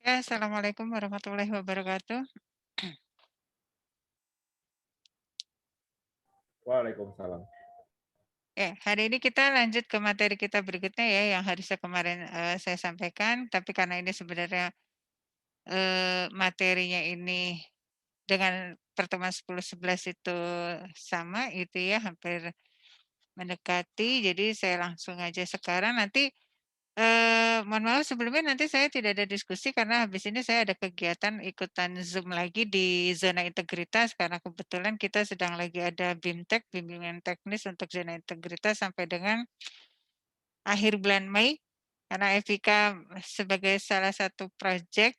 Ya, assalamualaikum warahmatullahi wabarakatuh. Waalaikumsalam. Ya, hari ini kita lanjut ke materi kita berikutnya ya, yang harusnya kemarin saya sampaikan, tapi karena ini sebenarnya materinya ini dengan pertemuan 10-11 itu sama itu ya, hampir mendekati, jadi saya langsung aja sekarang nanti mohon maaf sebelumnya nanti saya tidak ada diskusi karena habis ini saya ada kegiatan ikutan Zoom lagi di zona integritas karena kebetulan kita sedang lagi ada BIMTEK, bimbingan teknis untuk zona integritas sampai dengan akhir bulan Mei. Karena FIK sebagai salah satu proyek,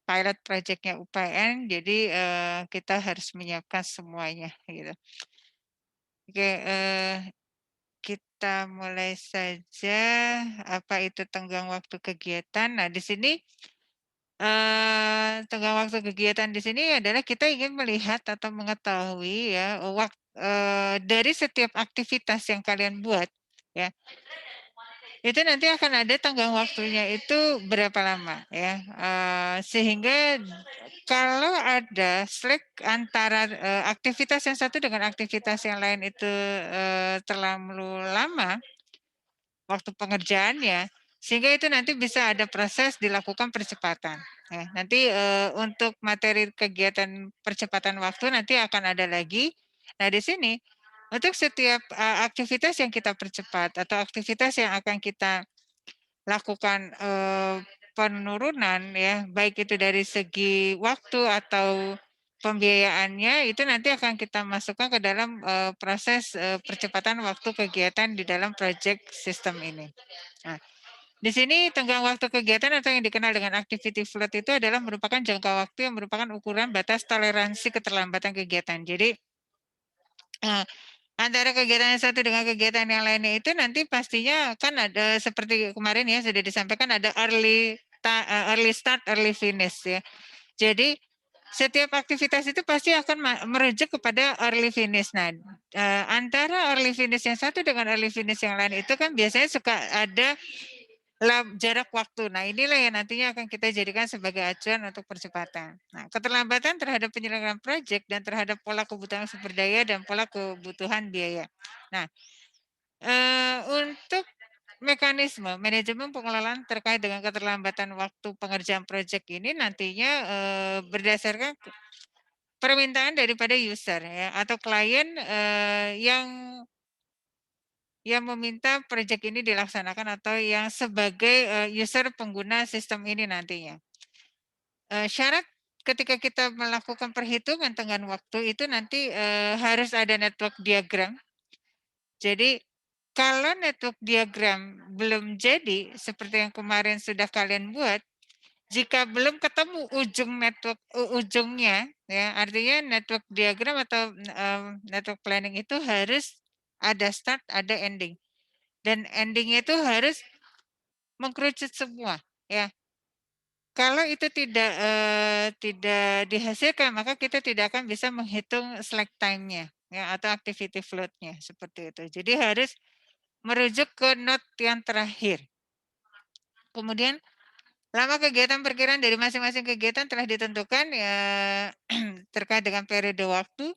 pilot projectnya UPN, jadi kita harus menyiapkan semuanya gitu. Oke, kita mulai saja. Apa itu tenggang waktu kegiatan? Nah, di sini tenggang waktu kegiatan di sini adalah kita ingin melihat atau mengetahui ya, dari setiap aktivitas yang kalian buat, ya, itu nanti akan ada tenggang waktunya itu berapa lama ya, sehingga kalau ada slack antara, aktivitas yang satu dengan aktivitas yang lain itu, terlalu lama waktu pengerjaannya, sehingga itu nanti bisa ada proses dilakukan percepatan. Ya, nanti untuk materi kegiatan percepatan waktu nanti akan ada lagi. Nah, di sini untuk setiap aktivitas yang kita percepat atau aktivitas yang akan kita lakukan penurunan ya, baik itu dari segi waktu atau pembiayaannya itu nanti akan kita masukkan ke dalam proses percepatan waktu kegiatan di dalam proyek sistem ini. Nah, di sini tenggang waktu kegiatan atau yang dikenal dengan activity float itu adalah merupakan jangka waktu yang merupakan ukuran batas toleransi keterlambatan kegiatan. Jadi antara kegiatan yang satu dengan kegiatan yang lainnya itu nanti pastinya kan ada seperti kemarin ya sudah disampaikan ada early start, early finish ya. Jadi setiap aktivitas itu pasti akan merujuk kepada early finish. Nah, antara early finish yang satu dengan early finish yang lain itu kan biasanya suka ada jarak waktu. Nah, inilah yang nantinya akan kita jadikan sebagai acuan untuk percepatan. Nah, keterlambatan terhadap penyelenggaraan proyek dan terhadap pola kebutuhan sumber daya dan pola kebutuhan biaya. Nah, untuk mekanisme manajemen pengelolaan terkait dengan keterlambatan waktu pengerjaan proyek ini nantinya berdasarkan permintaan daripada user ya atau klien yang meminta proyek ini dilaksanakan atau yang sebagai user pengguna sistem ini nantinya. Syarat ketika kita melakukan perhitungan tenggang waktu itu nanti harus ada network diagram. Jadi kalau network diagram belum jadi seperti yang kemarin sudah kalian buat, jika belum ketemu ujung network ujungnya ya artinya network diagram atau network planning itu harus ada start, ada ending. Dan endingnya itu harus mengkerucut semua, ya. Kalau itu tidak dihasilkan, maka kita tidak akan bisa menghitung slack time-nya, ya, atau activity float-nya, seperti itu. Jadi harus merujuk ke node yang terakhir. Kemudian lama kegiatan perkiraan dari masing-masing kegiatan telah ditentukan ya terkait dengan periode waktu.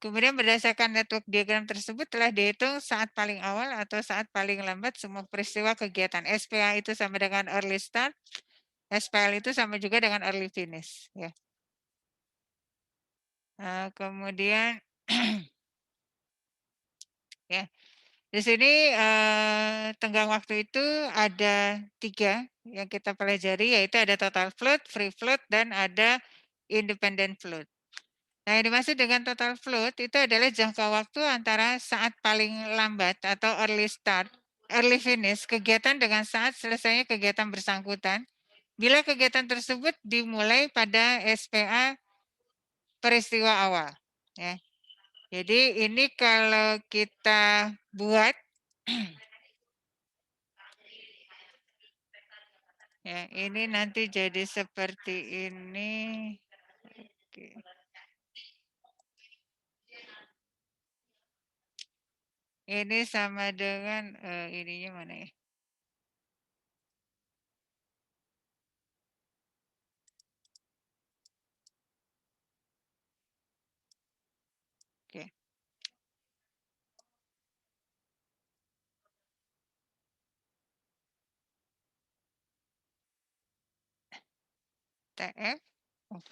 Kemudian berdasarkan network diagram tersebut telah dihitung saat paling awal atau saat paling lambat semua peristiwa kegiatan. SPA itu sama dengan early start, SPL itu sama juga dengan early finish. Ya. Kemudian ya di sini tenggang waktu itu ada 3 yang kita pelajari yaitu ada total float, free float, dan ada independent float. Nah, yang dimaksud dengan total float itu adalah jangka waktu antara saat paling lambat atau early start, early finish kegiatan dengan saat selesainya kegiatan bersangkutan. Bila kegiatan tersebut dimulai pada SPA peristiwa awal. Ya. Jadi ini kalau kita buat, ya ini nanti jadi seperti ini. Oke. Ini sama dengan ininya mana ya? TF. Oh,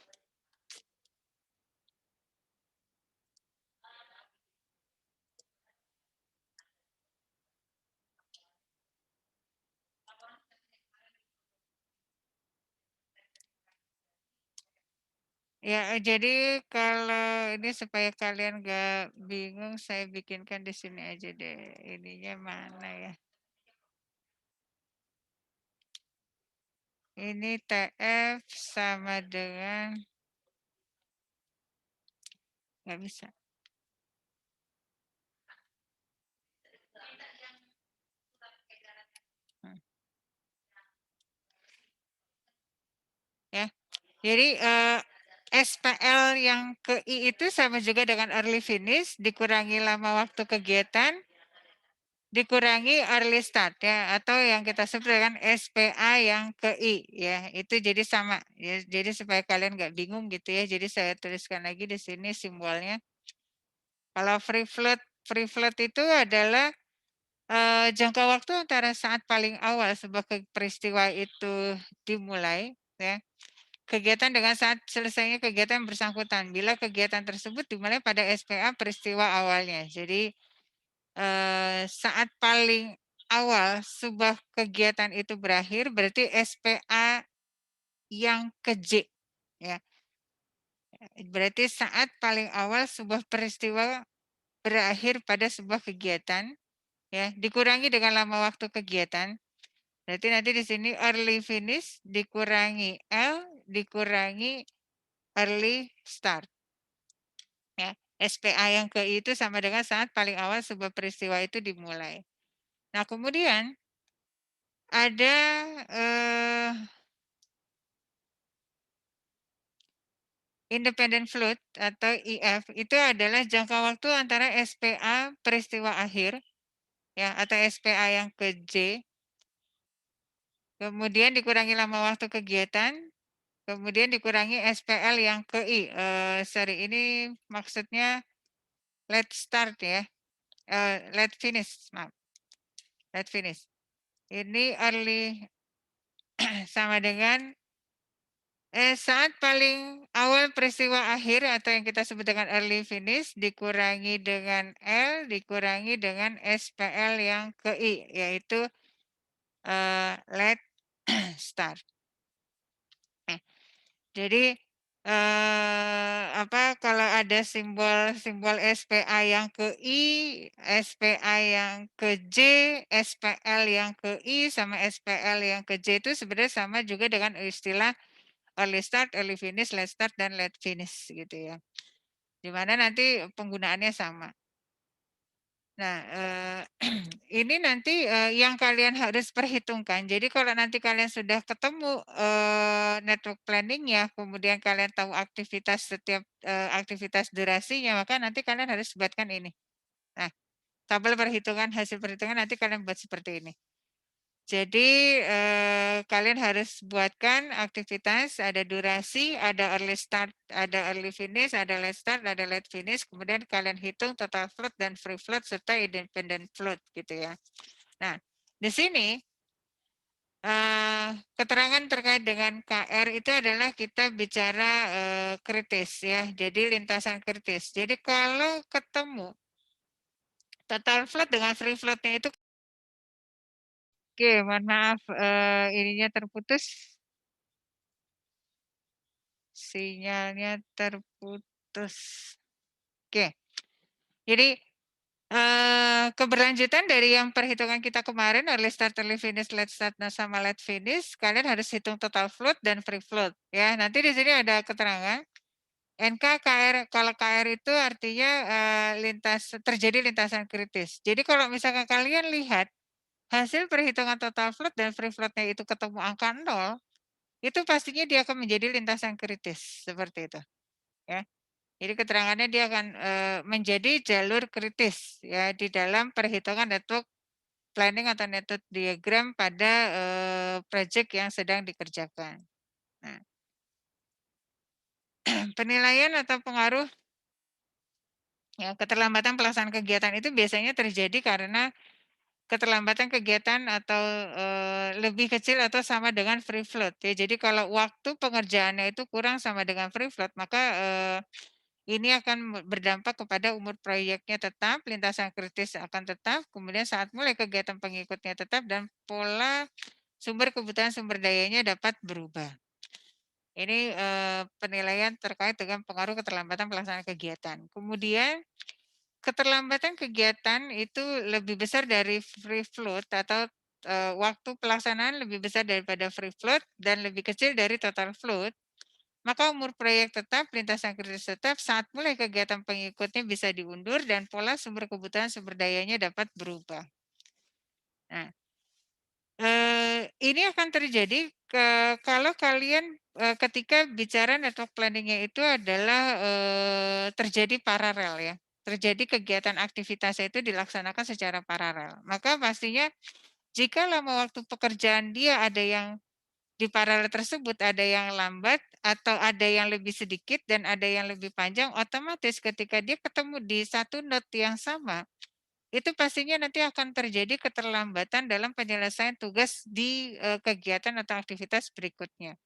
ya, jadi kalau ini supaya kalian nggak bingung, saya bikinkan di sini aja deh. Ininya mana ya? Ini TF sama dengan nggak bisa. Hmm, ya. Jadi SPL yang ke I itu sama juga dengan early finish dikurangi lama waktu kegiatan dikurangi early start ya atau yang kita sebut dengan SPA yang ke I ya itu jadi sama ya jadi supaya kalian nggak bingung gitu ya jadi saya tuliskan lagi di sini simbolnya kalau free float itu adalah jangka waktu antara saat paling awal sebuah peristiwa itu dimulai ya kegiatan dengan saat selesainya kegiatan yang bersangkutan bila kegiatan tersebut dimulai pada SPA peristiwa awalnya jadi saat paling awal sebuah kegiatan itu berakhir berarti SPA yang ke J ya. Berarti saat paling awal sebuah peristiwa berakhir pada sebuah kegiatan ya dikurangi dengan lama waktu kegiatan. Berarti nanti di sini early finish dikurangi L dikurangi early start ya. SPA yang ke I itu sama dengan saat paling awal sebuah peristiwa itu dimulai. Nah, kemudian ada independent float atau IF itu adalah jangka waktu antara SPA peristiwa akhir ya atau SPA yang ke J kemudian dikurangi lama waktu kegiatan kemudian dikurangi SPL yang ke I. Sorry ini maksudnya let's start ya. Let finish, maaf. Let finish. Ini early sama dengan saat paling awal peristiwa akhir atau yang kita sebut dengan early finish dikurangi dengan L dikurangi dengan SPL yang ke I yaitu let start. Jadi apa kalau ada simbol-simbol SPA yang ke I, SPA yang ke J, SPL yang ke I sama SPL yang ke J itu sebenarnya sama juga dengan istilah early start, early finish, late start dan late finish gitu ya. Di mana nanti penggunaannya sama. Nah, ini nanti yang kalian harus perhitungkan. Jadi kalau nanti kalian sudah ketemu network planning ya, kemudian kalian tahu aktivitas setiap aktivitas durasinya, maka nanti kalian harus buatkan ini. Nah, tabel perhitungan hasil perhitungan nanti kalian buat seperti ini. Jadi kalian harus buatkan aktivitas, ada durasi, ada early start, ada early finish, ada late start, ada late finish, kemudian kalian hitung total float dan free float serta independent float gitu ya. Nah, di sini keterangan terkait dengan KR itu adalah kita bicara kritis ya, jadi lintasan kritis. Jadi kalau ketemu total float dengan free floatnya itu, oke, mohon maaf ininya terputus. Sinyalnya terputus. Oke, jadi keberlanjutan dari yang perhitungan kita kemarin early start, early finish, late start, nah sama late finish, kalian harus hitung total float dan free float ya. Nanti di sini ada keterangan NK KR kalau KR itu artinya terjadi lintasan kritis. Jadi kalau misalkan kalian lihat hasil perhitungan total float dan free floatnya itu ketemu angka 0, itu pastinya dia akan menjadi lintasan kritis seperti itu ya. Jadi keterangannya dia akan menjadi jalur kritis ya di dalam perhitungan network planning atau network diagram pada proyek yang sedang dikerjakan. Nah, penilaian atau pengaruh ya keterlambatan pelaksanaan kegiatan itu biasanya terjadi karena keterlambatan kegiatan atau, lebih kecil atau sama dengan free float ya. Jadi kalau waktu pengerjaannya itu kurang sama dengan free float, maka, ini akan berdampak kepada umur proyeknya tetap, lintasan kritis akan tetap, kemudian saat mulai kegiatan pengikutnya tetap, dan pola sumber kebutuhan sumber dayanya dapat berubah. Ini, penilaian terkait dengan pengaruh keterlambatan pelaksanaan kegiatan. Kemudian keterlambatan kegiatan itu lebih besar dari free float atau, waktu pelaksanaan lebih besar daripada free float dan lebih kecil dari total float, maka umur proyek tetap, lintasan kritis tetap, saat mulai kegiatan pengikutnya bisa diundur dan pola sumber kebutuhan sumber dayanya dapat berubah. Nah, ini akan terjadi kalau kalian, ketika bicara network planning-nya itu adalah, terjadi paralel ya, terjadi kegiatan aktivitasnya itu dilaksanakan secara paralel. Maka pastinya jika lama waktu pekerjaan dia ada yang di paralel tersebut ada yang lambat atau ada yang lebih sedikit dan ada yang lebih panjang, otomatis ketika dia ketemu di satu node yang sama, itu pastinya nanti akan terjadi keterlambatan dalam penyelesaian tugas di, kegiatan atau aktivitas berikutnya.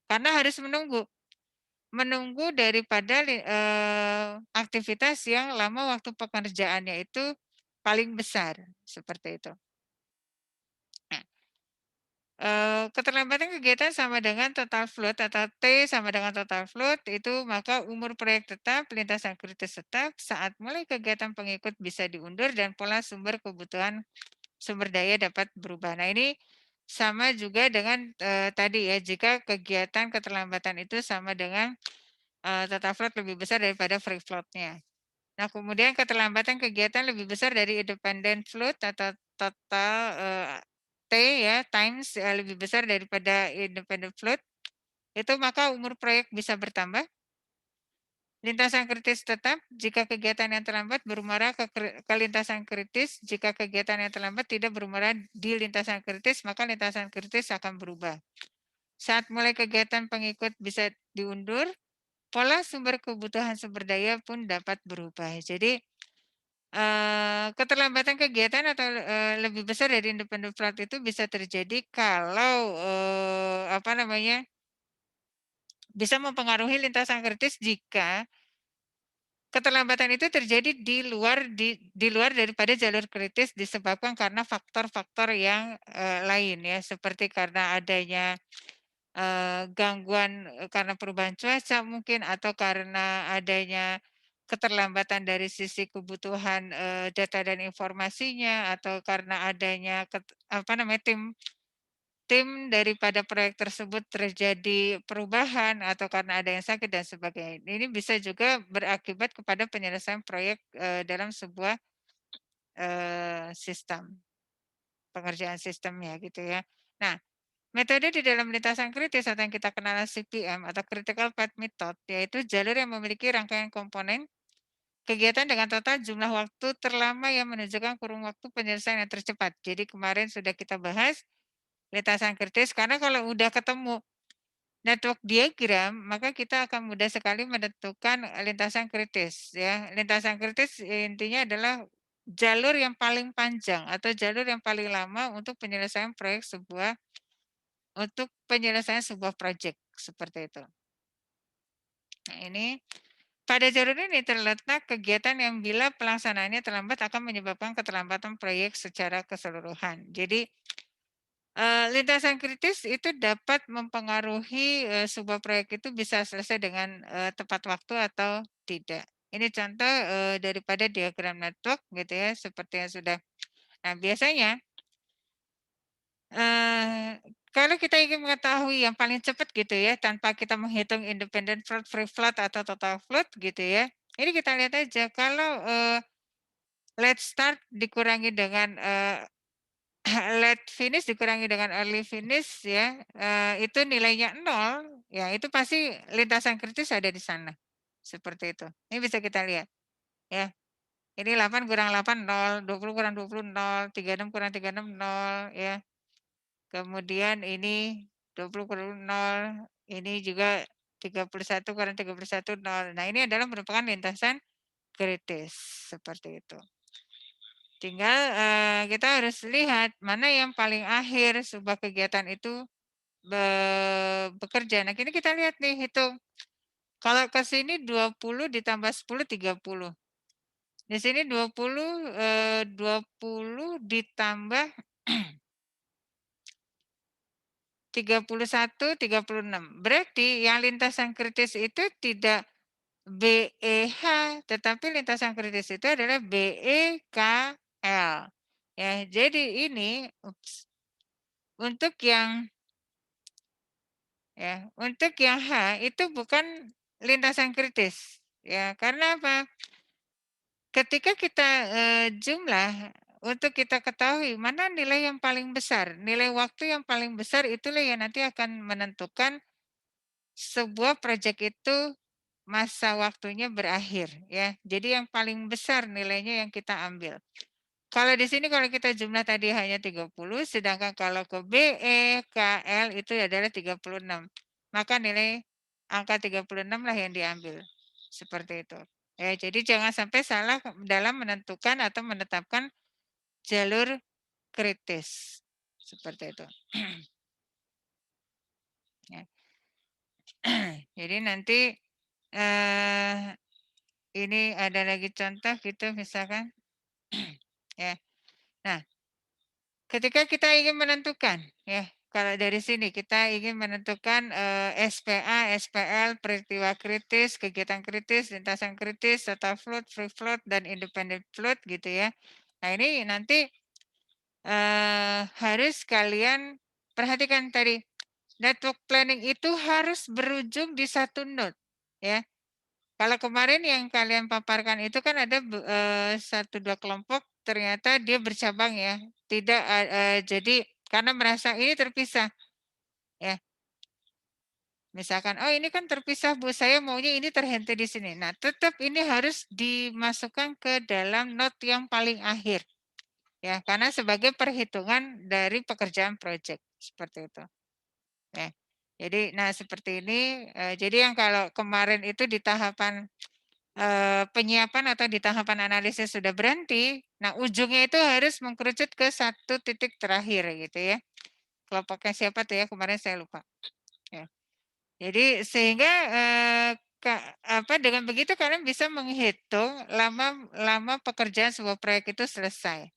Karena harus menunggu, menunggu daripada aktivitas yang lama waktu pekerjaannya itu paling besar, seperti itu. Nah, keterlambatan kegiatan sama dengan total float atau T sama dengan total float itu maka umur proyek tetap, lintasan kritis tetap, saat mulai kegiatan pengikut bisa diundur dan pola sumber kebutuhan sumber daya dapat berubah. Nah, ini sama juga dengan, tadi ya, jika kegiatan keterlambatan itu sama dengan, total float lebih besar daripada free float-nya. Nah, kemudian keterlambatan kegiatan lebih besar dari independent float atau total, T ya, times, lebih besar daripada independent float, itu maka umur proyek bisa bertambah. Lintasan kritis tetap jika kegiatan yang terlambat bermuara ke lintasan kritis, jika kegiatan yang terlambat tidak bermuara di lintasan kritis, maka lintasan kritis akan berubah. Saat mulai kegiatan pengikut bisa diundur, pola sumber kebutuhan sumber daya pun dapat berubah. Jadi, keterlambatan kegiatan atau, lebih besar dari independent float itu bisa terjadi kalau, apa namanya, bisa mempengaruhi lintasan kritis jika keterlambatan itu terjadi di luar daripada jalur kritis disebabkan karena faktor-faktor yang, lain ya, seperti karena adanya, gangguan, karena perubahan cuaca mungkin atau karena adanya keterlambatan dari sisi kebutuhan, data dan informasinya atau karena adanya apa namanya, tim daripada proyek tersebut terjadi perubahan atau karena ada yang sakit dan sebagainya. Ini bisa juga berakibat kepada penyelesaian proyek, dalam sebuah, sistem, pengerjaan sistemnya gitu ya. Nah, metode di dalam lintasan kritis atau yang kita kenal CPM atau Critical Path Method, yaitu jalur yang memiliki rangkaian komponen kegiatan dengan total jumlah waktu terlama yang menunjukkan kurun waktu penyelesaian yang tercepat. Jadi kemarin sudah kita bahas lintasan kritis karena kalau udah ketemu network diagram, maka kita akan mudah sekali menentukan lintasan kritis ya. Lintasan kritis intinya adalah jalur yang paling panjang atau jalur yang paling lama untuk penyelesaian sebuah proyek seperti itu. Nah, ini pada jalur ini terletak kegiatan yang bila pelaksanaannya terlambat akan menyebabkan keterlambatan proyek secara keseluruhan. Jadi lintasan kritis itu dapat mempengaruhi, sebuah proyek itu bisa selesai dengan, tepat waktu atau tidak. Ini contoh, daripada diagram network gitu ya, seperti yang sudah nah biasanya, kalau kita ingin mengetahui yang paling cepat gitu ya, tanpa kita menghitung independent float, free float, atau total float gitu ya, ini kita lihat aja kalau, late start dikurangi dengan, late finish dikurangi dengan early finish ya, itu nilainya 0, ya itu pasti lintasan kritis ada di sana, seperti itu. Ini bisa kita lihat ya, ini 8 kurang 8 0, 20 kurang 20 0, 36 kurang 36 0 ya. Kemudian ini 20 kurang 0, ini juga 31 kurang 31 0. Nah ini adalah merupakan lintasan kritis, seperti itu. Tinggal, kita harus lihat mana yang paling akhir sebuah kegiatan itu bekerja. Nah, kini kita lihat nih, hitung. Kalau ke sini 20 ditambah 10, 30. Di sini 20 ditambah 31, 36. Berarti yang lintasan kritis itu tidak BEH, tetapi lintasan kritis itu adalah BEKL. Ya, jadi ini untuk yang H itu bukan lintasan kritis. Ya, karena apa? Ketika kita jumlah untuk kita ketahui mana nilai yang paling besar, nilai waktu yang paling besar itulah yang nanti akan menentukan sebuah proyek itu masa waktunya berakhir ya. Jadi yang paling besar nilainya yang kita ambil. Kalau di sini kalau kita jumlah tadi hanya 30, sedangkan kalau ke BEKL itu adalah 36. Maka nilai angka 36 lah yang diambil. Seperti itu. Ya, jadi jangan sampai salah dalam menentukan atau menetapkan jalur kritis. Seperti itu. Ya. Jadi nanti ini ada lagi contoh gitu misalkan. Ya. Nah, ketika kita ingin menentukan ya, kalau dari sini kita ingin menentukan SPA, SPL, peristiwa kritis, kegiatan kritis, lintasan kritis, total float, free float, dan independent float gitu ya. Nah ini nanti harus kalian perhatikan tadi. Network planning itu harus berujung di satu node ya. Kalau kemarin yang kalian paparkan itu kan ada 1-2 kelompok ternyata dia bercabang ya. Tidak jadi karena merasa ini terpisah ya. Misalkan, oh ini kan terpisah Bu, saya maunya ini terhenti di sini. Nah, tetap ini harus dimasukkan ke dalam node yang paling akhir. Ya, karena sebagai perhitungan dari pekerjaan proyek seperti itu. Ya. Jadi, nah seperti ini. Jadi yang kalau kemarin itu di tahapan penyiapan atau di tahapan analisis sudah berhenti, nah ujungnya itu harus mengkerucut ke satu titik terakhir gitu ya. Kelompoknya siapa tuh ya kemarin saya lupa. Ya. Jadi sehingga dengan begitu kalian bisa menghitung lama pekerjaan sebuah proyek itu selesai.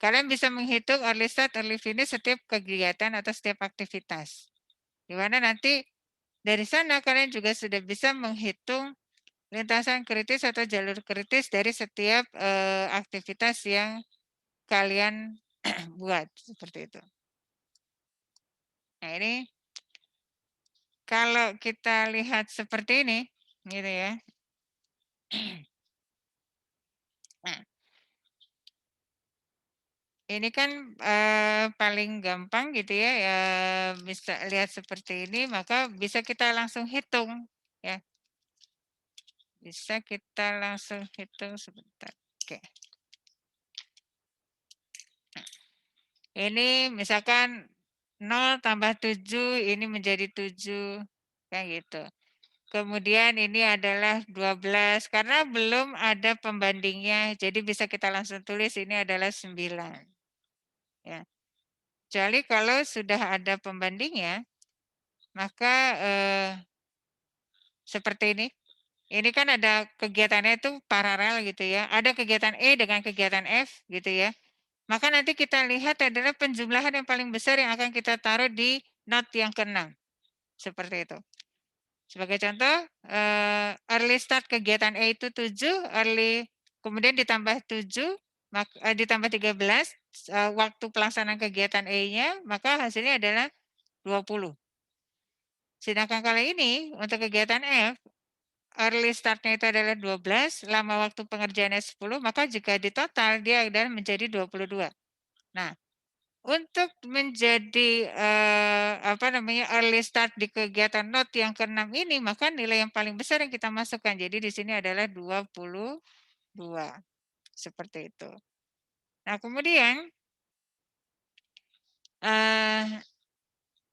Kalian bisa menghitung early start, early finish setiap kegiatan atau setiap aktivitas. Di mana nanti dari sana kalian juga sudah bisa menghitung lintasan kritis atau jalur kritis dari setiap aktivitas yang kalian buat seperti itu. Nah ini kalau kita lihat seperti ini, gitu ya. Nah, ini kan paling gampang gitu ya, bisa lihat seperti ini, maka bisa kita langsung hitung ya. Bisa kita langsung hitung sebentar. Oke. Nah, ini misalkan 0 tambah 7 ini menjadi 7 kayak gitu. Kemudian ini adalah 12 karena belum ada pembandingnya, jadi bisa kita langsung tulis ini adalah 9. Ya. Kecuali kalau sudah ada pembandingnya, maka seperti ini. Ini kan ada kegiatannya itu paralel gitu ya. Ada kegiatan E dengan kegiatan F gitu ya. Maka nanti kita lihat adalah penjumlahan yang paling besar yang akan kita taruh di node yang ke-6. Seperti itu. Sebagai contoh, early start kegiatan E itu 7, kemudian ditambah 7, ditambah 13, waktu pelaksanaan kegiatan E-nya, maka hasilnya adalah 20. Sedangkan kali ini untuk kegiatan F, early start-nya itu adalah 12, lama waktu pengerjaannya 10, maka jika ditotal dia adalah menjadi 22. Nah, untuk menjadi early start di kegiatan node yang ke-6 ini, maka nilai yang paling besar yang kita masukkan. Jadi di sini adalah 22. Seperti itu. Nah, kemudian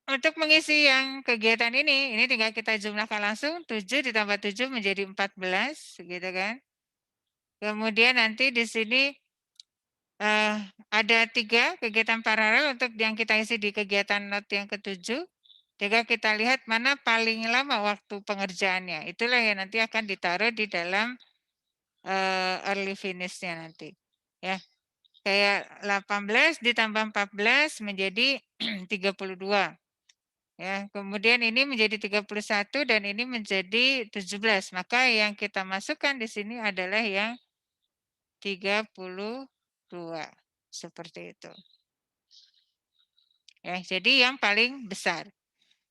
untuk mengisi yang kegiatan ini tinggal kita jumlahkan langsung 7 ditambah 7 menjadi 14 gitu kan. Kemudian nanti di sini Ada 3 kegiatan paralel untuk yang kita isi di kegiatan note yang ke-7. Jika kita lihat mana paling lama waktu pengerjaannya, itulah yang nanti akan ditaruh di dalam, early finish-nya nanti, ya. Kayak 18 ditambah 14 menjadi 32, ya. Kemudian ini menjadi 31 dan ini menjadi 17. Maka yang kita masukkan di sini adalah yang 32, seperti itu. Ya, jadi yang paling besar.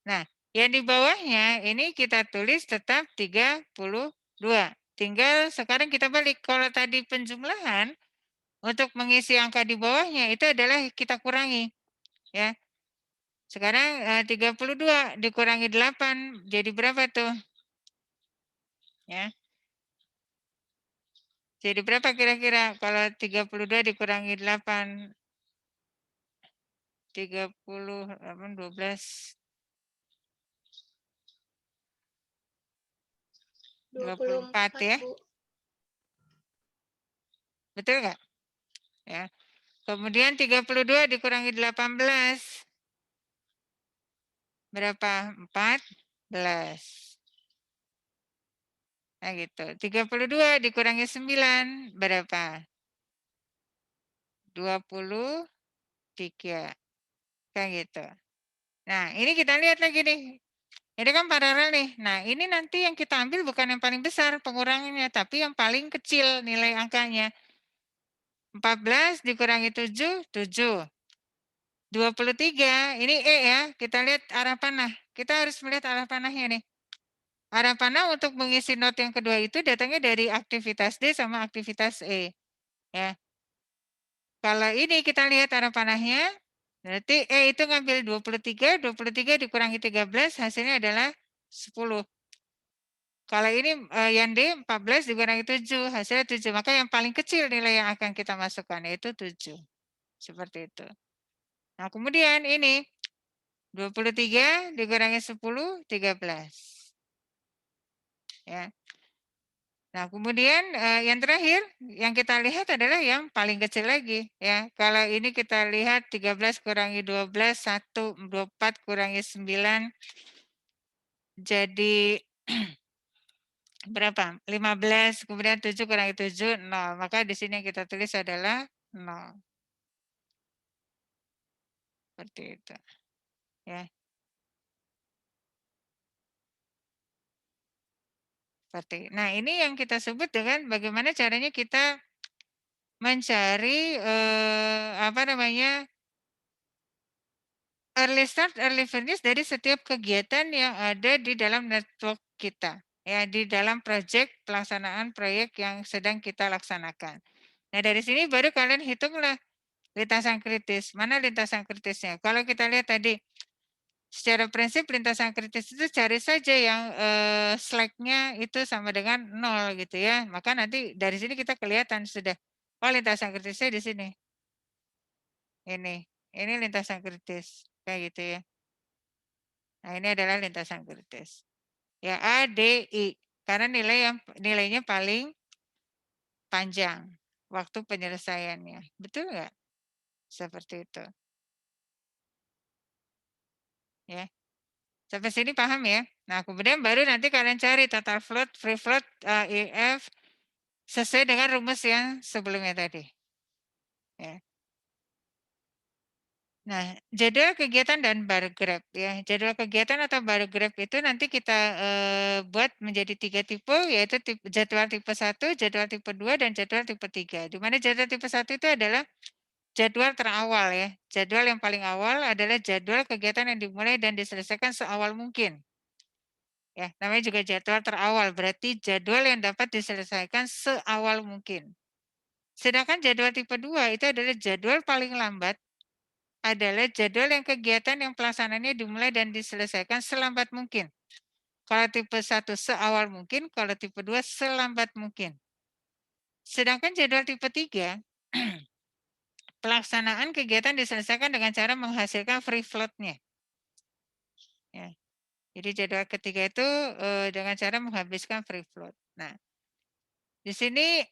Nah, yang di bawahnya ini kita tulis tetap 32. Tinggal sekarang kita balik. Kalau tadi penjumlahan, untuk mengisi angka di bawahnya itu adalah kita kurangi. Ya. Sekarang 32 dikurangi 8 jadi berapa tuh? Ya. Jadi berapa kira-kira kalau 32 dikurangi 8? 38, 12, 24 24, ya. Bu. Betul nggak? Ya. Kemudian 32 dikurangi 18. Berapa? 14. Nah gitu. 32 dikurangi 9 berapa? 23. Kayak gitu. Nah, ini kita lihat lagi nih. Ini kan paralel nih. Nah, ini nanti yang kita ambil bukan yang paling besar pengurangannya, tapi yang paling kecil nilai angkanya. 14 dikurangi 7, 7. 23, ini E ya. Kita lihat arah panah. Kita harus melihat arah panahnya nih. Arah panah untuk mengisi not yang kedua itu datangnya dari aktivitas D sama aktivitas E. Ya. Kalau ini kita lihat arah panahnya, berarti E itu ngambil 23, 23 dikurangi 13, hasilnya adalah 10. Kalau ini yang D 14 dikurangi 7, hasilnya 7. Maka yang paling kecil nilai yang akan kita masukkan yaitu 7. Seperti itu. Nah, kemudian ini 23 dikurangi 10, 13. Ya. Nah, kemudian yang terakhir yang kita lihat adalah yang paling kecil lagi ya. Kalau ini kita lihat 13 kurangi 12, 1, 24 kurangi 9 jadi berapa? 15, kemudian 7 kurangi 7, 0. Maka di sini yang kita tulis adalah 0. Seperti itu. Ya. Seperti. Nah, ini yang kita sebut dengan bagaimana caranya kita mencari apa namanya? Early start, early finish dari setiap kegiatan yang ada di dalam network kita. Ya, di dalam proyek pelaksanaan proyek yang sedang kita laksanakan. Nah, dari sini baru kalian hitunglah lintasan kritis. Mana lintasan kritisnya? Kalau kita lihat tadi, secara prinsip lintasan kritis itu cari saja yang slack-nya itu sama dengan 0 gitu ya. Maka nanti dari sini kita kelihatan sudah, oh lintasan kritisnya di sini. Ini lintasan kritis. Kayak gitu ya. Nah, ini adalah lintasan kritis. Ya, A, D, I. Karena nilainya paling panjang waktu penyelesaiannya. Betul nggak? Seperti itu. Ya. Sampai sini paham ya? Nah, kemudian baru nanti kalian cari total float, free float, EF sesuai dengan rumus yang sebelumnya tadi. Ya. Nah, jadwal kegiatan dan bar graph ya. Jadwal kegiatan atau bar graph itu nanti kita buat menjadi 3 tipe, yaitu jadwal tipe 1, jadwal tipe 2, dan jadwal tipe 3. Di mana jadwal tipe 1 itu adalah jadwal terawal ya. Jadwal yang paling awal adalah jadwal kegiatan yang dimulai dan diselesaikan seawal mungkin. Ya, namanya juga jadwal terawal, berarti jadwal yang dapat diselesaikan seawal mungkin. Sedangkan jadwal tipe 2 itu adalah jadwal paling lambat, adalah jadwal yang kegiatan yang pelaksanaannya dimulai dan diselesaikan selambat mungkin. Kalau tipe 1 seawal mungkin, kalau tipe 2 selambat mungkin. Sedangkan jadwal tipe 3, pelaksanaan kegiatan diselesaikan dengan cara menghasilkan free float-nya. Ya. Jadi jadwal ketiga itu dengan cara menghabiskan free float. Nah, Di sini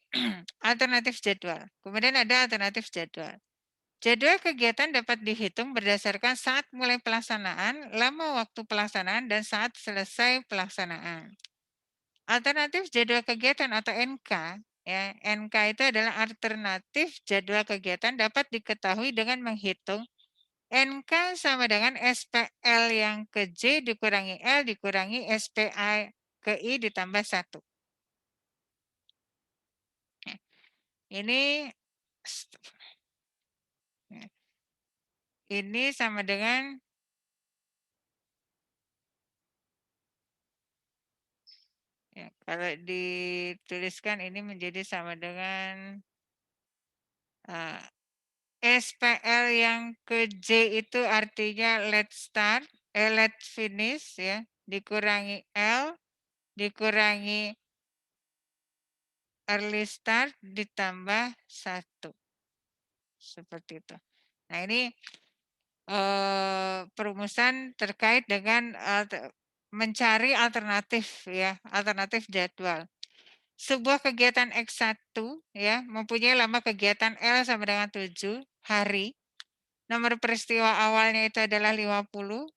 alternatif jadwal, kemudian ada alternatif jadwal. Jadwal kegiatan dapat dihitung berdasarkan saat mulai pelaksanaan, lama waktu pelaksanaan, dan saat selesai pelaksanaan. Alternatif jadwal kegiatan atau NK, ya, NK itu adalah alternatif jadwal kegiatan dapat diketahui dengan menghitung NK sama dengan SPL yang ke J dikurangi L dikurangi SPA ke I ditambah 1. Ini ini sama dengan ya, kalau dituliskan ini menjadi sama dengan SPL yang ke J itu artinya let's finish ya, dikurangi L, dikurangi early start ditambah 1. Seperti itu. Nah, ini perumusan terkait dengan mencari alternatif ya, alternatif jadwal. Sebuah kegiatan X1 ya mempunyai lama kegiatan L sama dengan 7 hari. Nomor peristiwa awalnya itu adalah 50,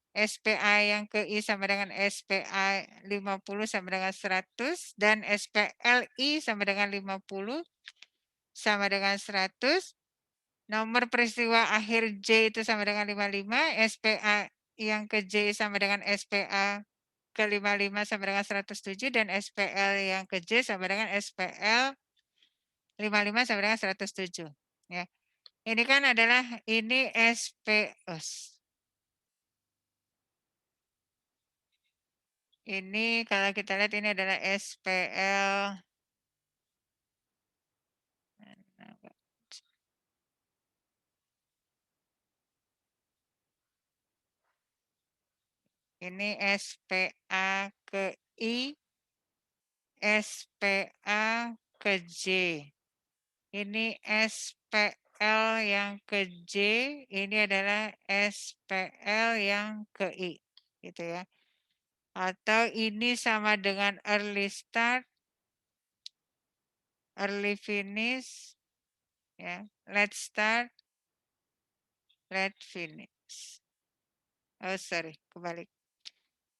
SPA yang ke I sama dengan SPA 50 sama dengan 100 dan SPLI sama dengan 50 sama dengan 100. Nomor peristiwa akhir J itu sama dengan 55, SPA yang ke J sama dengan SPA ke 55 sama dengan 107 dan SPL yang ke J sama dengan SPL 55 sama dengan 107. Ya. Ini kan adalah ini SPOS. Ini kalau kita lihat ini adalah SPL. Ini SPA ke I, SPA ke J. Ini SPL yang ke J, ini adalah SPL yang ke I. Gitu ya. Atau ini sama dengan early start, early finish, ya, let's start, let's finish. Oh sorry, kebalik.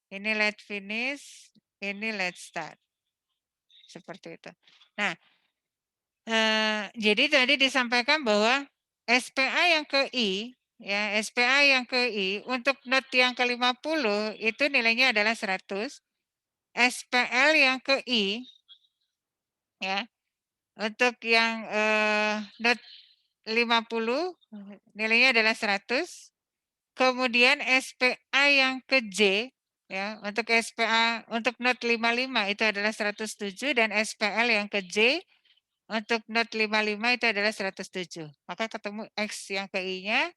Ini let's finish, ini let's start. Seperti itu. Nah, jadi tadi disampaikan bahwa SPA yang ke I, ya, SPA yang ke I untuk not yang ke-50 itu nilainya adalah 100. SPL yang ke I, ya, untuk yang not 50 nilainya adalah 100. Kemudian SPA yang ke J, ya, untuk SPA untuk not 55 itu adalah 107 dan SPL yang ke J untuk not 55 itu adalah 107. Maka ketemu X yang ke I-nya,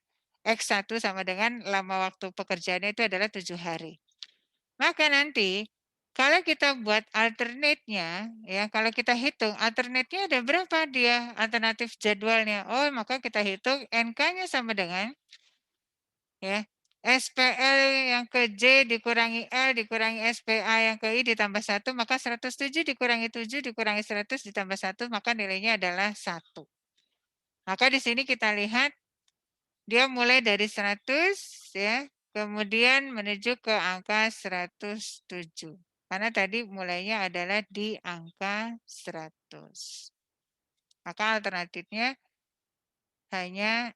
X1 sama dengan lama waktu pekerjaannya itu adalah 7 hari. Maka nanti kalau kita buat alternate-nya, ya kalau kita hitung alternate-nya ada berapa dia alternatif jadwalnya. Oh, maka kita hitung NK-nya sama dengan ya SPL yang ke J dikurangi L dikurangi SPA yang ke I ditambah 1, maka 107 dikurangi 7 dikurangi 100 ditambah 1, maka nilainya adalah 1. Maka di sini kita lihat dia mulai dari 100 ya, kemudian menuju ke angka 107. Karena tadi mulainya adalah di angka 100. Maka alternatifnya hanya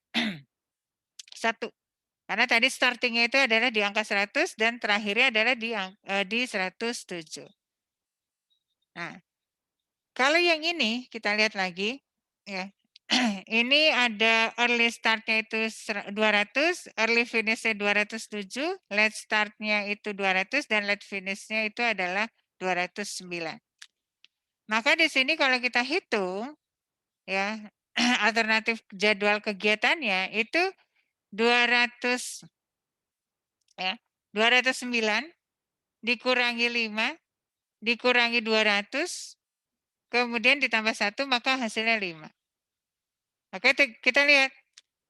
1. Karena tadi startingnya itu adalah di angka 100 dan terakhirnya adalah di 107. Nah, kalau yang ini kita lihat lagi, ya. Ini ada early startnya itu 200, early finishnya 207, late startnya itu 200 dan late finishnya itu adalah 209. Maka di sini kalau kita hitung, ya alternatif jadwal kegiatannya itu 200 ya 209 dikurangi 5 dikurangi 200 kemudian ditambah 1 maka hasilnya 5. Oke, kita lihat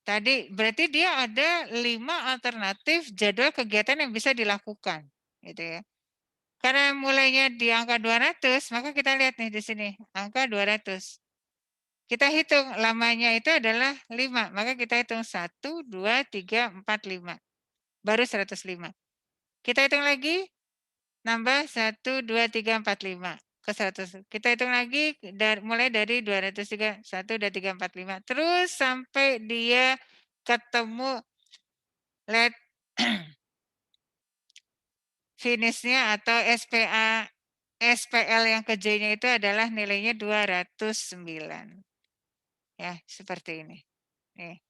tadi berarti dia ada 5 alternatif jadwal kegiatan yang bisa dilakukan gitu ya. Karena mulainya di angka 200, maka kita lihat nih di sini, angka 200. Kita hitung lamanya itu adalah 5, maka kita hitung 1, 2, 3, 4, 5. Baru 105. Kita hitung lagi, nambah 1, 2, 3, 4, 5 ke 100. Kita hitung lagi mulai dari 203, 1, 2, 3, 4, 5. Terus sampai dia ketemu let finishnya atau SPL yang ke J-nya itu adalah nilainya 209. Ya, seperti ini. Nih.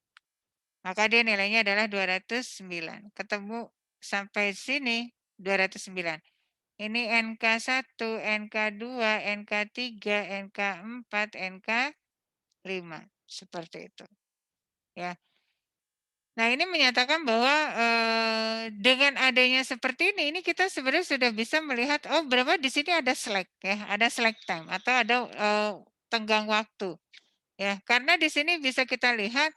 Maka dia nilainya adalah 209. Ketemu sampai sini 209. Ini NK1, NK2, NK3, NK4, NK5. Seperti itu. Ya. Nah, ini menyatakan bahwa dengan adanya seperti ini kita sebenarnya sudah bisa melihat, oh berapa di sini ada slack ya, ada slack time atau ada tenggang waktu. Ya, karena di sini bisa kita lihat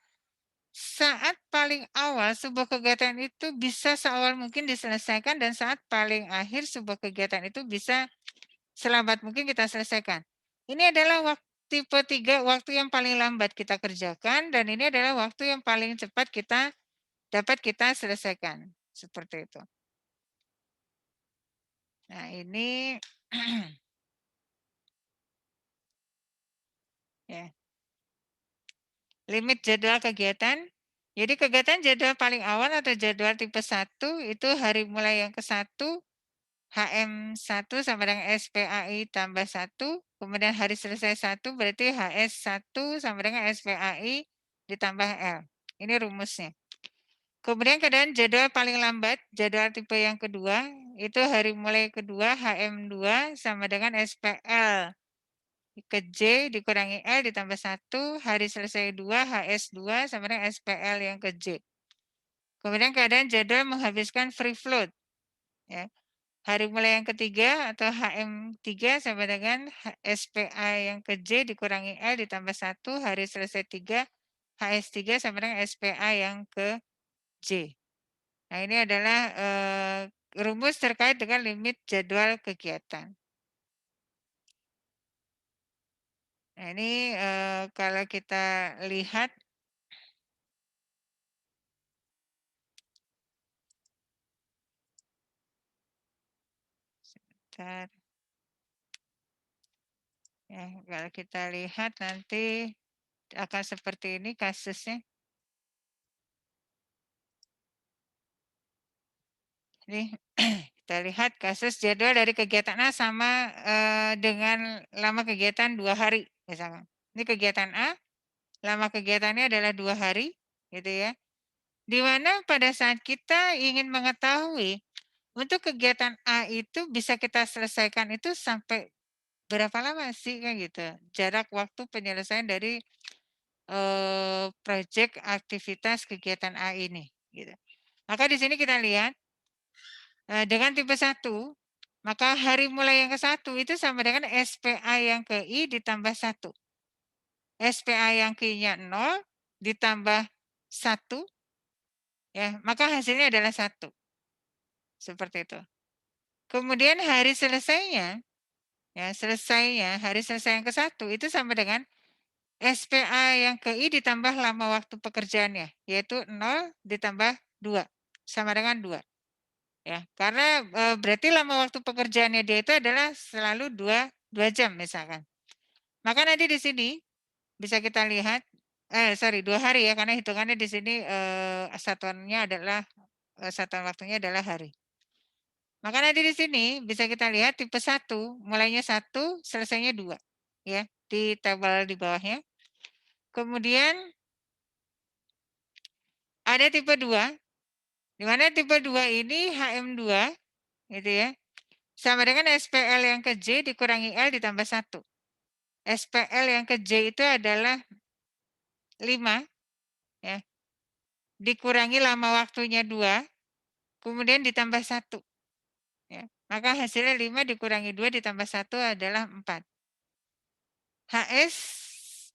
saat paling awal sebuah kegiatan itu bisa seawal mungkin diselesaikan dan saat paling akhir sebuah kegiatan itu bisa selambat mungkin kita selesaikan. Ini adalah tipe 3, waktu yang paling lambat kita kerjakan dan ini adalah waktu yang paling cepat dapat kita selesaikan. Seperti itu. Nah, ini ya. Limit jadwal kegiatan. Jadi kegiatan jadwal paling awal atau jadwal tipe 1 itu hari mulai yang ke-1 HM1 sama dengan SPAI tambah 1, kemudian hari selesai 1 berarti HS1 sama dengan SPAI ditambah L. Ini rumusnya. Kemudian keadaan jadwal paling lambat, jadwal tipe yang kedua, itu hari mulai kedua HM2 sama dengan SPL ke J dikurangi L ditambah 1, hari selesai 2 HS2 sama dengan SPL yang ke J. Kemudian keadaan jadwal menghabiskan free float. Ya. Hari mulai yang ketiga atau HM3 sama dengan SPA yang ke J dikurangi L ditambah 1, hari selesai 3, HS3 sama dengan SPA yang ke J. Nah, ini adalah rumus terkait dengan limit jadwal kegiatan. Nah, ini kalau kita lihat sebentar. Ya, kalau kita lihat nanti akan seperti ini kasusnya. Ini kita lihat kasus jadwal dari kegiatan A sama dengan lama kegiatan 2 hari misalkan. Ini kegiatan A, lama kegiatannya adalah 2 hari, gitu ya. Di mana pada saat kita ingin mengetahui untuk kegiatan A itu bisa kita selesaikan itu sampai berapa lama sih kan gitu. Jarak waktu penyelesaian dari proyek aktivitas kegiatan A ini gitu. Maka di sini kita lihat dengan tipe 1 maka hari mulai yang ke-1 itu sama dengan SPA yang ke I ditambah 1. SPA yang ke-nya 0 ditambah 1 ya, maka hasilnya adalah 1. Seperti itu. Kemudian hari selesainya ya, hari selesai yang ke-1 itu sama dengan SPA yang ke I ditambah lama waktu pekerjaannya, yaitu 0 ditambah 2, sama dengan 2. Ya, karena berarti lama waktu pekerjaannya dia itu adalah selalu 2 jam misalkan. Maka nanti di sini bisa kita lihat 2 hari ya karena hitungannya di sini satuannya adalah satuan waktunya adalah hari. Maka nanti di sini bisa kita lihat tipe 1 mulainya 1 selesainya 2 ya di tabel di bawahnya. Kemudian ada tipe 2 di mana tipe 2 ini HM2 gitu ya. Sama dengan SPL yang ke J dikurangi L ditambah 1. SPL yang ke J itu adalah 5 ya. Dikurangi lama waktunya 2, kemudian ditambah 1 ya. Maka hasilnya 5 dikurangi 2 ditambah 1 adalah 4. HS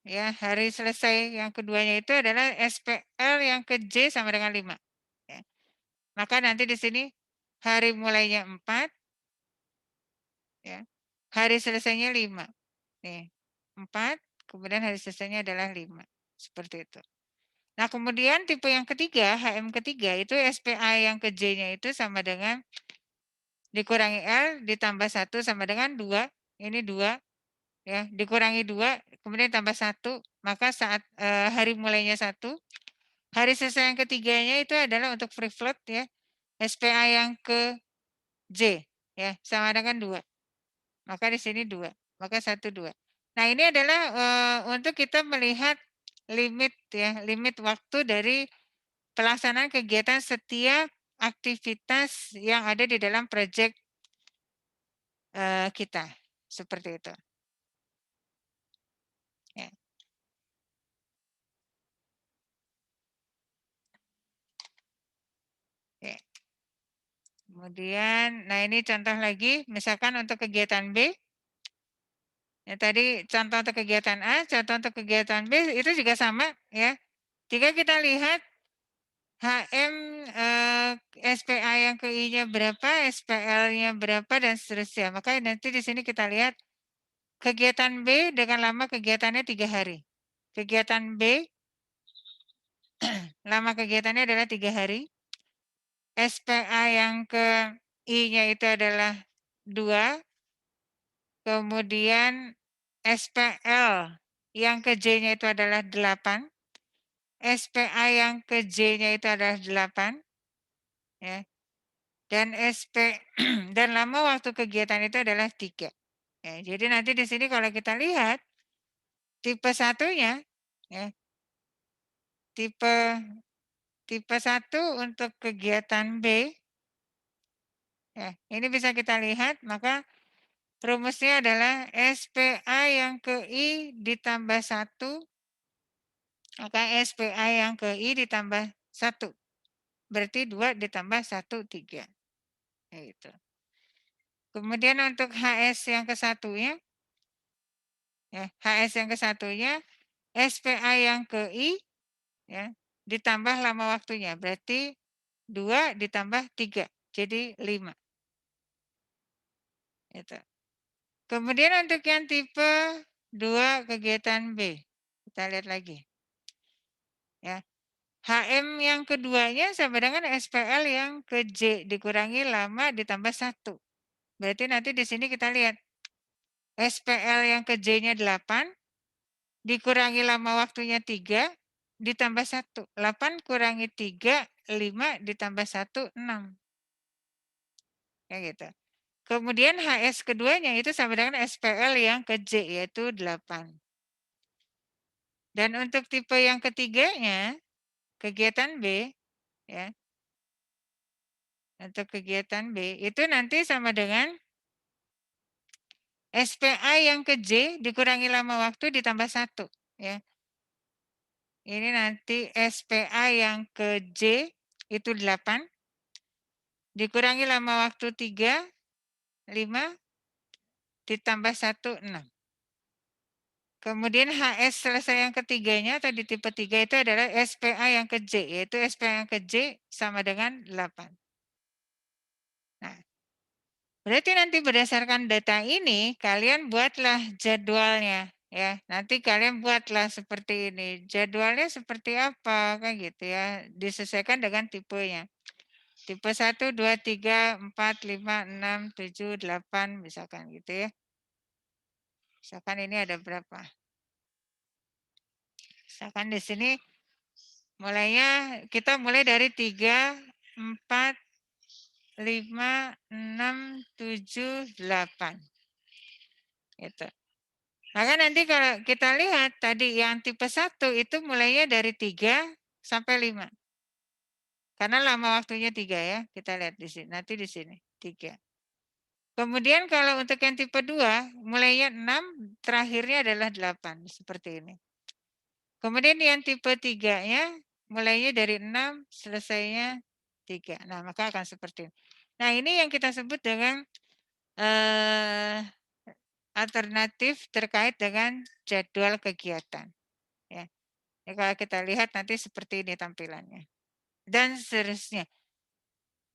ya, hari selesai yang keduanya itu adalah SPL yang ke J sama dengan 5 ya. Maka nanti di sini hari mulainya 4, ya. Hari selesainya 5. Nih, 4, kemudian hari selesainya adalah 5. Seperti itu. Nah, kemudian tipe yang ketiga, HM ketiga itu SPA yang ke J-nya itu sama dengan dikurangi L ditambah 1 sama dengan 2. Ini 2 ya, dikurangi 2 kemudian tambah 1, maka saat hari mulainya 1, hari selesai yang ketiganya itu adalah untuk free float ya. SPA yang ke J ya, sama dengan 2. Maka di sini 2, maka 1, 2. Nah, ini adalah untuk kita melihat limit ya, limit waktu dari pelaksanaan kegiatan setiap aktivitas yang ada di dalam proyek kita, seperti itu. Ya. Oke. Kemudian, nah ini contoh lagi, misalkan untuk kegiatan B, ya tadi contoh untuk kegiatan A, contoh untuk kegiatan B itu juga sama ya. Jika kita lihat HM SPA yang ke I-nya berapa, SPL-nya berapa dan seterusnya. Maka nanti di sini kita lihat kegiatan B dengan lama kegiatannya 3 hari. Kegiatan B lama kegiatannya adalah 3 hari. SPA yang ke I-nya itu adalah 2, kemudian SPL yang ke J-nya itu adalah 8, SPA yang ke J-nya itu adalah 8, ya. Dan dan lama waktu kegiatan itu adalah 3. Ya, jadi nanti di sini kalau kita lihat tipe satunya, ya, tipe tipe 1 untuk kegiatan B, ya, ini bisa kita lihat, maka rumusnya adalah SPA yang ke I ditambah 1, maka SPA yang ke I ditambah 1. Berarti 2 ditambah 1, 3. Gitu. Kemudian untuk HS yang ke satunya, ya, HS yang ke satunya, SPA yang ke I, ya, ditambah lama waktunya. Berarti 2 ditambah 3, jadi 5. Gitu. Kemudian untuk yang tipe 2 kegiatan B, kita lihat lagi. Ya. HM yang keduanya sama dengan SPL yang ke J dikurangi lama ditambah 1. Berarti nanti di sini kita lihat SPL yang ke J-nya 8 dikurangi lama waktunya 3 ditambah 1. 8 kurangi 3, 5 ditambah 1, 6. Kayak gitu. Kemudian HS keduanya itu sama dengan SPL yang ke J yaitu 8. Dan untuk tipe yang ketiganya, kegiatan B, ya, untuk kegiatan B itu nanti sama dengan SPA yang ke J dikurangi lama waktu ditambah 1. Ya. Ini nanti SPA yang ke J itu 8. Dikurangi lama waktu 3, 5. Ditambah 1, 6. Kemudian HS selesai yang ketiganya atau di tipe 3 itu adalah SPA yang ke J. Yaitu SPA yang ke J sama dengan 8. Nah, berarti nanti berdasarkan data ini, kalian buatlah jadwalnya. Ya, nanti kalian buatlah seperti ini. Jadwalnya seperti apa, kan gitu ya. Disesuaikan dengan tipenya. Tipe 1, 2, 3, 4, 5, 6, 7, 8, misalkan gitu ya. Misalkan ini ada berapa? Misalkan di sini mulainya kita mulai dari 3, 4, 5, 6, 7, 8. Gitu. Maka nanti kalau kita lihat tadi yang tipe 1 itu mulainya dari 3 sampai 5. Karena lama waktunya 3 ya. Kita lihat di sini. Nanti di sini 3. Kemudian kalau untuk yang tipe 2 mulainya 6, terakhirnya adalah 8 seperti ini. Kemudian yang tipe 3-nya mulainya dari 6, selesainya 3. Nah, maka akan seperti ini. Nah, ini yang kita sebut dengan alternatif terkait dengan jadwal kegiatan. Ya. Ya, kalau kita lihat nanti seperti ini tampilannya. Dan seterusnya.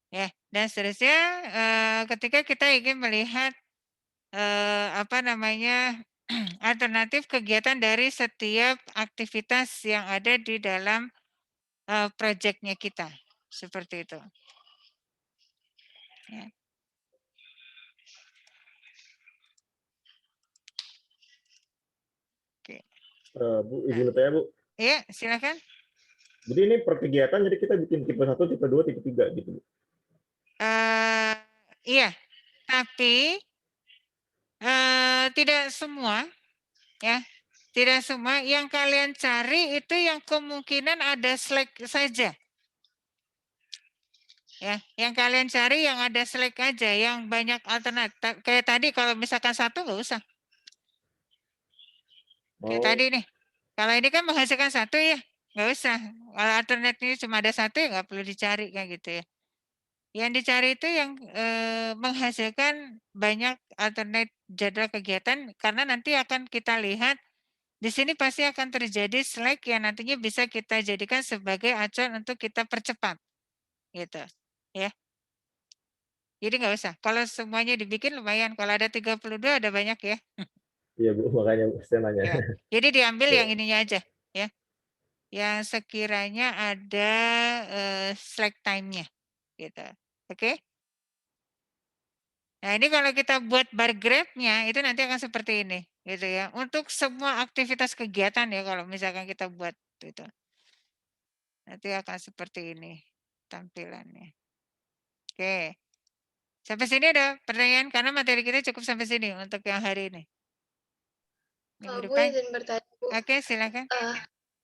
Ya, dan seterusnya ketika kita ingin melihat apa namanya, alternatif kegiatan dari setiap aktivitas yang ada di dalam, projeknya kita, seperti itu. Ya. Oke. Bu, izin bertanya, Bu. Iya, silakan. Jadi ini per kegiatan, jadi kita bikin tipe 1, tipe 2, tipe 3 gitu, Bu. Iya, tapi, tidak semua, ya, tidak semua yang kalian cari itu yang kemungkinan ada Slack saja. Ya, yang kalian cari yang ada Slack aja, yang banyak alternatif. Kayak tadi kalau misalkan satu nggak usah. Kayak tadi Oh, nih. Kalau ini kan menghasilkan satu ya, nggak usah. Kalau alternatifnya cuma ada satu ya nggak perlu dicari kayak gitu ya. Yang dicari itu yang menghasilkan banyak alternate jadwal kegiatan karena nanti akan kita lihat di sini pasti akan terjadi Slack yang nantinya bisa kita jadikan sebagai acuan untuk kita percepat gitu. Ya. Jadi nggak usah. Kalau semuanya dibikin lumayan. Kalau ada 32 ada banyak ya. iya, Bu, makanya saya nanya. Ya. Jadi diambil yang Ya. ininya aja ya. Yang sekiranya ada slack time-nya gitu. Oke? Nah, ini kalau kita buat bar graph-nya itu nanti akan seperti ini gitu ya. Untuk semua aktivitas kegiatan ya kalau misalkan kita buat itu. Nanti akan seperti ini tampilannya. Oke. Sampai sini ada pertanyaan karena materi kita cukup sampai sini untuk yang hari ini. Minggu Bu depan. izin bertanya, Bu. Oke, silakan.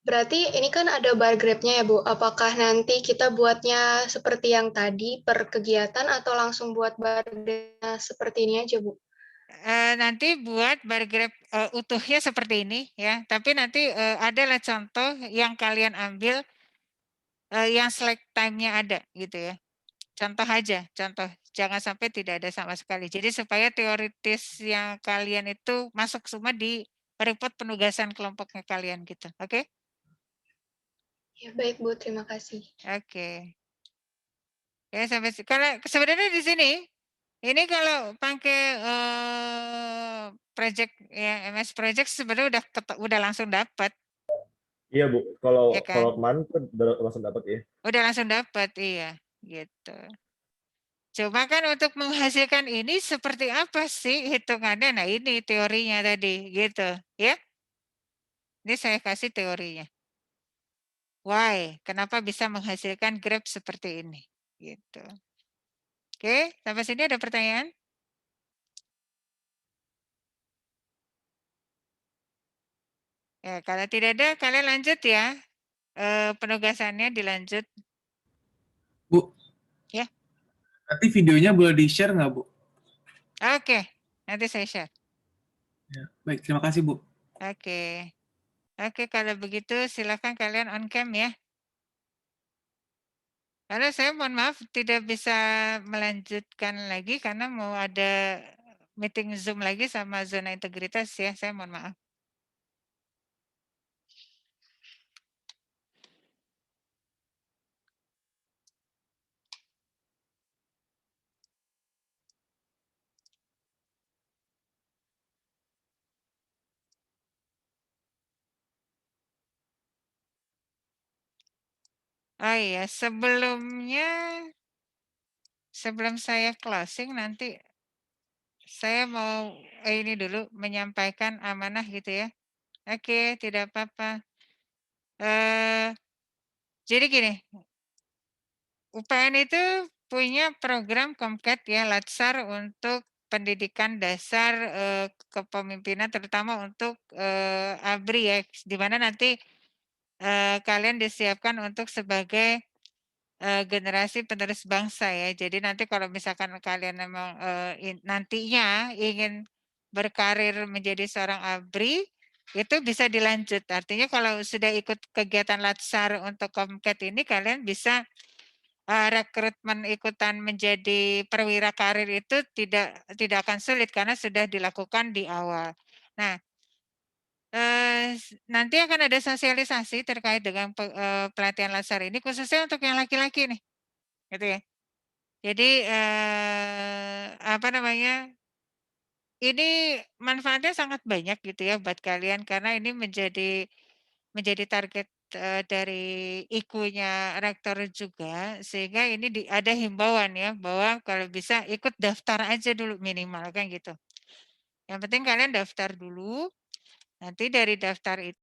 Berarti ini kan ada bar graph-nya ya, Bu. Apakah nanti kita buatnya seperti yang tadi per kegiatan atau langsung buat bar graph seperti ini aja, Bu? Nanti buat bar graph utuhnya seperti ini ya, tapi nanti adalah contoh yang kalian ambil yang slack time-nya ada gitu ya. Contoh aja, contoh. Jangan sampai tidak ada sama sekali. Jadi supaya teoritis yang kalian itu masuk semua di report penugasan kelompoknya kalian gitu. Oke? Ya, baik, Bu. Terima kasih. Oke. Ya sampai kalau sebenarnya di sini ini kalau pakai project ya MS project sebenarnya udah langsung dapat Iya, Bu. Kalau ya kalau kan? kemarin tuh udah langsung dapat ya. Udah langsung dapat iya gitu. Coba kan untuk menghasilkan ini seperti apa sih hitungannya? Nah, ini teorinya tadi gitu ya. Ini saya kasih teorinya. Why? Kenapa bisa menghasilkan graph seperti ini? Gitu. Oke, sampai sini ada pertanyaan? Ya, kalau tidak ada, kalian lanjut ya. Penugasannya dilanjut. Bu, Ya. nanti videonya boleh di-share nggak, Bu? Oke, nanti saya share. Ya, baik, terima kasih, Bu. Oke. Oke, kalau begitu silakan kalian on cam ya. Karena saya mohon maaf tidak bisa melanjutkan lagi karena mau ada meeting Zoom lagi sama zona integritas ya. Saya mohon maaf. Oh iya, sebelum saya closing nanti saya mau ini dulu menyampaikan amanah gitu ya. Oke, tidak apa-apa. Jadi gini, UPN itu punya program Komcat ya, Latsar untuk pendidikan dasar kepemimpinan terutama untuk ABRI ya, di mana nanti kalian disiapkan untuk sebagai generasi penerus bangsa ya. Jadi nanti kalau misalkan kalian memang nantinya ingin berkarir menjadi seorang ABRI, itu bisa dilanjut. Artinya kalau sudah ikut kegiatan Latsar untuk Komcat ini, kalian bisa rekrutmen ikutan menjadi perwira karir itu tidak akan sulit karena sudah dilakukan di awal. Nah, nanti akan ada sosialisasi terkait dengan pelatihan laser ini khususnya untuk yang laki-laki nih, gitu ya. Jadi apa namanya? ini manfaatnya sangat banyak gitu ya buat kalian karena ini menjadi target, dari IKU-nya rektor juga, sehingga ini ada himbauan ya bahwa kalau bisa ikut daftar aja dulu minimal kan gitu. Yang penting kalian daftar dulu, nanti dari daftar itu